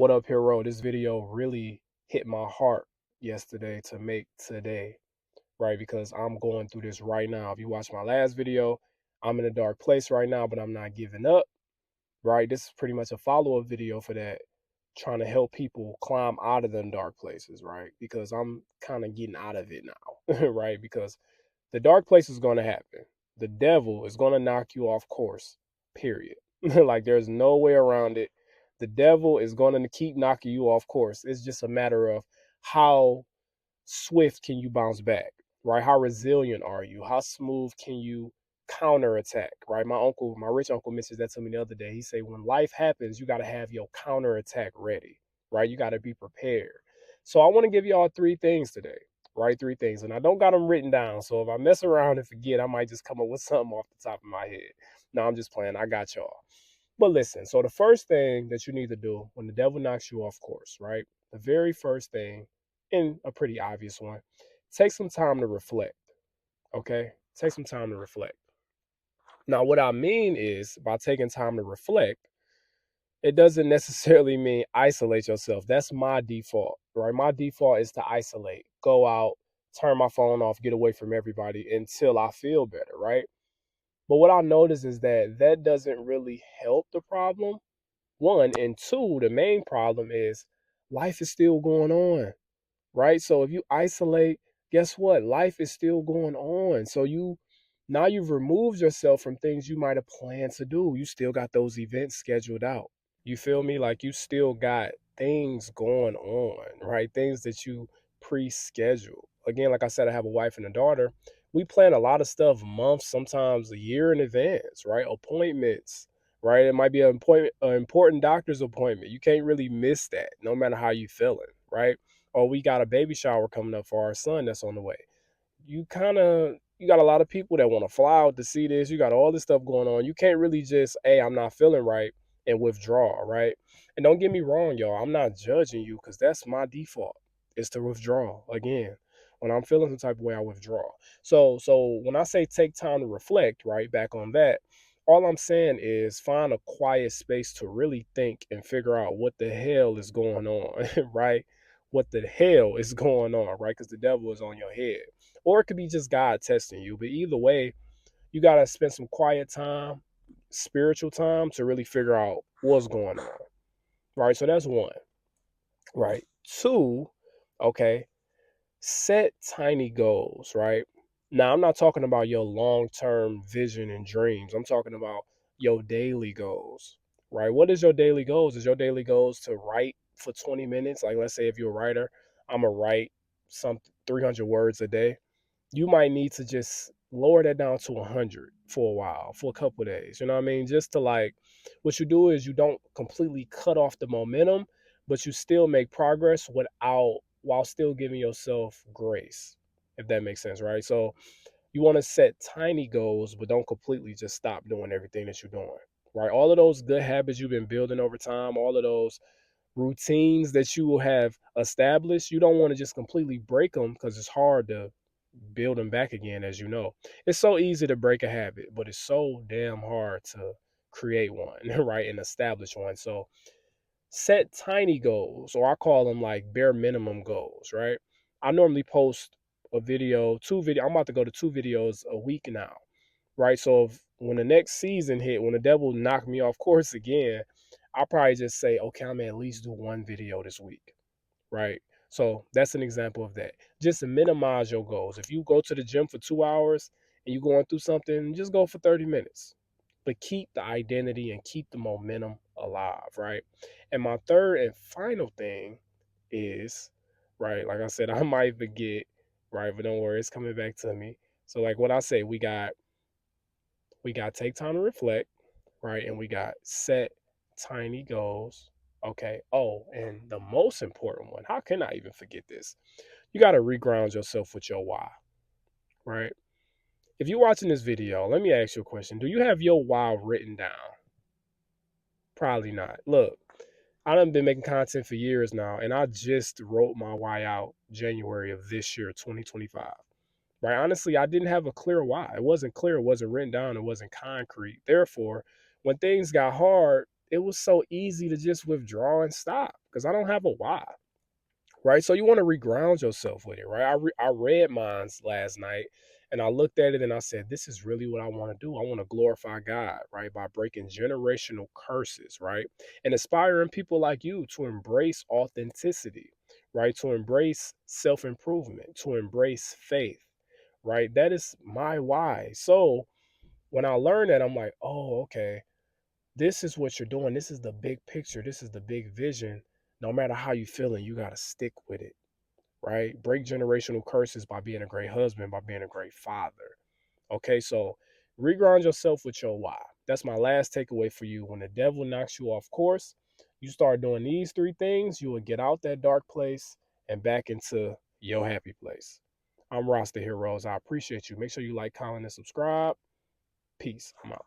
What up, hero? This video really hit my heart yesterday to make today, right? Because I'm going through this right now. If you watch my last video, I'm in a dark place right now, but I'm not giving up, right? This is pretty much a follow-up video for that, trying to help people climb out of them dark places, right? Because I'm kind of getting out of it now, right? Because the dark place is going to happen. The devil is going to knock you off course, period. Like there's no way around it. The devil is going to keep knocking you off course. It's just a matter of how swift can you bounce back, right? How resilient are you? How smooth can you counterattack, right? My rich uncle mentioned that to me the other day. He said, when life happens, you got to have your counterattack ready, right? You got to be prepared. So I want to give y'all three things today, right? Three things. And I don't got them written down. So if I mess around and forget, I might just come up with something off the top of my head. No, I'm just playing. I got y'all. But listen, so the first thing that you need to do when the devil knocks you off course, right? The very first thing, and a pretty obvious one, take some time to reflect, okay? Take some time to reflect. Now, what I mean is by taking time to reflect, it doesn't necessarily mean isolate yourself. That's my default, right? My default is to isolate, go out, turn my phone off, get away from everybody until I feel better, right? But what I notice is that that doesn't really help the problem. One, and two, the main problem is life is still going on, right? So if you isolate, guess what? Life is still going on. So you've removed yourself from things you might have planned to do. You still got those events scheduled out. You feel me? Like you still got things going on, right? Things that you pre-schedule. Again, like I said, I have a wife and a daughter. We plan a lot of stuff months, sometimes a year in advance, right? Appointments, right? It might be an important doctor's appointment. You can't really miss that, no matter how you feeling, right? Or we got a baby shower coming up for our son that's on the way. You got a lot of people that want to fly out to see this. You got all this stuff going on. You can't really just, hey, I'm not feeling right and withdraw, right? And don't get me wrong, y'all. I'm not judging you because that's my default is to withdraw. Again, when I'm feeling some type of way, I withdraw. So when I say take time to reflect, right, back on that, all I'm saying is find a quiet space to really think and figure out what the hell is going on, right? What the hell is going on, right? Because the devil is on your head. Or it could be just God testing you. But either way, you got to spend some quiet time, spiritual time to really figure out what's going on, right? So that's one, right? Two, okay, set tiny goals, right? Now, I'm not talking about your long term vision and dreams. I'm talking about your daily goals, right? What is your daily goals? Is your daily goals to write for 20 minutes? Like, let's say if you're a writer, I'm going to write some 300 words a day. You might need to just lower that down to 100 for a while, for a couple of days. You know what I mean? Just to like, what you do is you don't completely cut off the momentum, but you still make progress while still giving yourself grace, if that makes sense, right? So you want to set tiny goals, but don't completely just stop doing everything that you're doing, right? All of those good habits you've been building over time, all of those routines that you will have established, you don't want to just completely break them because it's hard to build them back again, as you know. It's so easy to break a habit, but it's so damn hard to create one, right? And establish one. So set tiny goals, or I call them like bare minimum goals, right? I normally post a video, I'm about to go to 2 videos a week now, right? So when the next season hit, when the devil knocked me off course again, I'll probably just say, okay, I'm gonna at least do 1 video this week, right? So that's an example of that. Just to minimize your goals. If you go to the gym for 2 hours and you're going through something, just go for 30 minutes. But keep the identity and keep the momentum alive, right? And my third and final thing is, right, like I said, I might forget, right? But don't worry, it's coming back to me. So like what I say, we got take time to reflect, right? And we got set tiny goals. Okay. Oh, and the most important one, how can I even forget this? You got to reground yourself with your why, right? If you're watching this video, let me ask you a question. Do you have your why written down? Probably not. Look, I done been making content for years now, and I just wrote my why out January of this year, 2025. Right? Honestly, I didn't have a clear why. It wasn't clear, it wasn't written down, it wasn't concrete. Therefore, when things got hard, it was so easy to just withdraw and stop because I don't have a why, right? So you want to reground yourself with it, right? I read mines last night and I looked at it and I said, this is really what I want to do. I want to glorify God, right? By breaking generational curses, right? And inspiring people like you to embrace authenticity, right? To embrace self improvement, to embrace faith, right? That is my why. So when I learned that, I'm like, oh, okay, this is what you're doing. This is the big picture. This is the big vision. No matter how you feeling, you got to stick with it, right? Break generational curses by being a great husband, by being a great father. Okay, so reground yourself with your why. That's my last takeaway for you. When the devil knocks you off course, you start doing these three things, you will get out that dark place and back into your happy place. I'm Rasta Heroes. I appreciate you. Make sure you like, comment, and subscribe. Peace. I'm out.